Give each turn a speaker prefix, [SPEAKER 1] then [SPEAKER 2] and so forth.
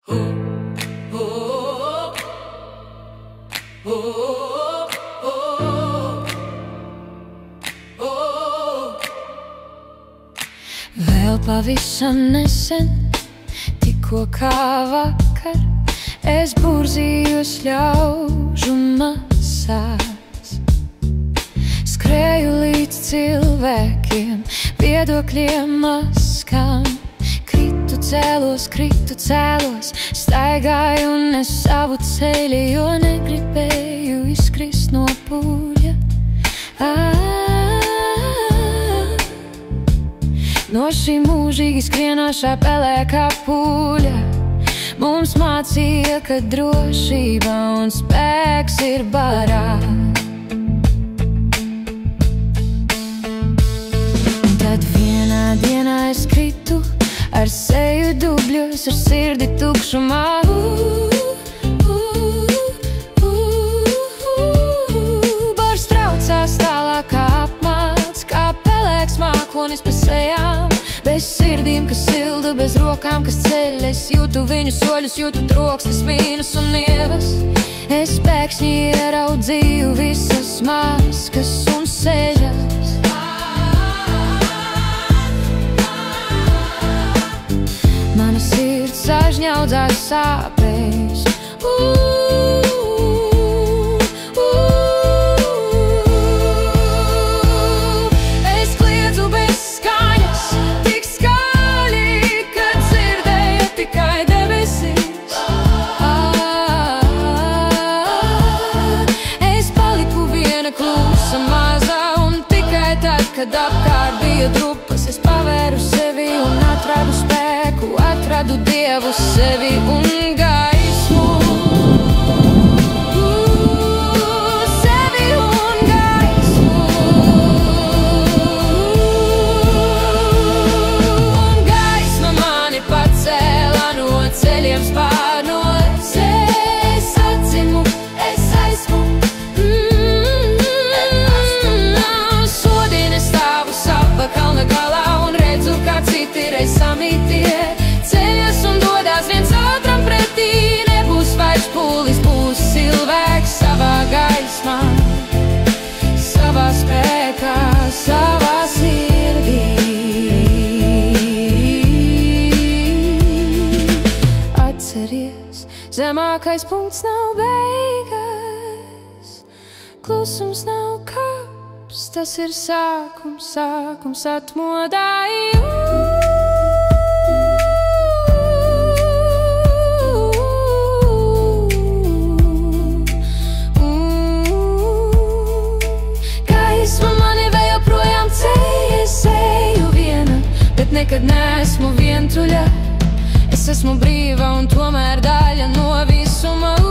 [SPEAKER 1] Vēl pavisam nesen, tikko kā vakar, es burzījos ļaužu masās. Skrēju līdz cilvēkiem, viedokļiem, maskām. Kritu cēlos, staigāju ne savu ceļu, jo negribēju izkrist no pūļa. No šī mūžīgi skrienošā pelēkā pūļa mums mācīja, ka drošība un spēks ir barā. Un tad vienā dienā es kritu, ar seju dubļos, ar sirdi tukšumā. Bars traucās tālāk kā apmāc, kā pelēks mākonis pa sejām. Bez sirdīm, kas silda, bez rokām, kas ceļ. Es jūtu viņu soļus, jūtu troksnis, mīnus un ievas. Es pēkšņi ieraudzīju visas maskas un sejas. Mana sirds sažņaudzās sāpēs. Es kliedzu bez skaņas, tik skaļi, ka dzirdēju tikai debesīs. Es paliku viena klusa mazā, un tikai tad, kad apkārt bija drupas, es pavēru sevi un atradu spēku. Atradu Dievu, sevi un gaismu. Sevi un gaismu. Un gaisma mani pacēla no ceļiem spārnos. Es atdzimu, es esmu. Šodien es stāvu sava kalna galā un redzu, kā citi reiz samītie. Ceļas un dodās viens otram pretī, nebūs vairs pūlis, būs cilvēks savā gaismā, savā spēkā, savā sirdī. Atceries, zemākais punkts nav beigas, klusums nav kāps, tas ir sākums, sākums atmodāju. Nekad neesmu vientuļa, es esmu brīva un tomēr daļa no visuma.